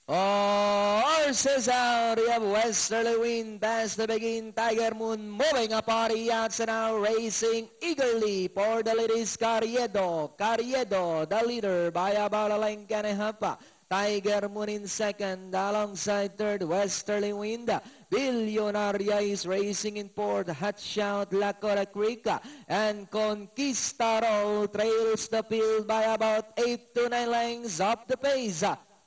Horses out, you have Westerly Wind past the begin, Tiger Moon moving up on the outside now, racing eagerly for the lead is Carriedo, the leader by about a length and a half. Tiger Moon in second, alongside third, Westerly Wind. Billionaria is racing in fourth, Hot Shout, Lakota Creek, and Conquistador trails the field by about 8 to 9 lengths up the pace.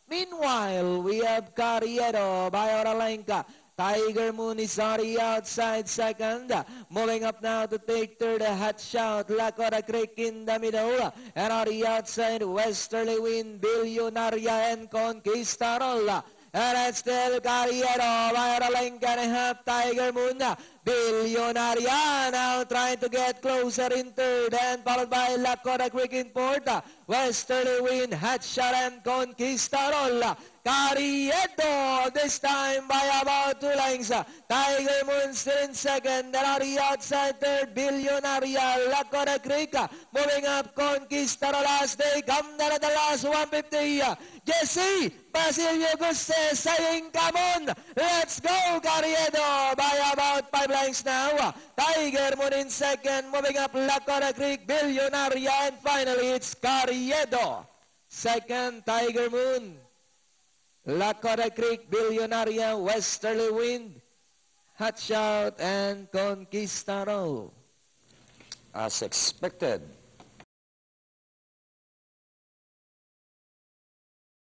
Meanwhile, we have Carriedo by Oralenka. Tiger Moon is on the outside second. Moving up now to take third, Hot Shout, Lakota Creek in the middle. And on the outside, Westerly Wind, Billionaria, and Conquistador. And it's still Carriedo by Oralenka and a half, Tiger Moon. Billionaria now trying to get closer in third and followed by Lakota Creek in fourth. Westerly Wind, Hot Shot, and Conquistador. Carriedo this time by about 2 lengths. Tiger Moon still in second. And on the outside third, Billionaria, Lakota Creek. Moving up, Conquistador last day. Come down at the last 150. Jesse Basilio Guste saying, come on, let's go, Carriedo by about 5 lengths now. Tiger Moon in second, moving up Lakota Creek, Billionaria, and finally it's Carriedo. Second, Tiger Moon, Lakota Creek, Billionaria, Westerly Wind, Hot Shout, and Conquistador. As expected,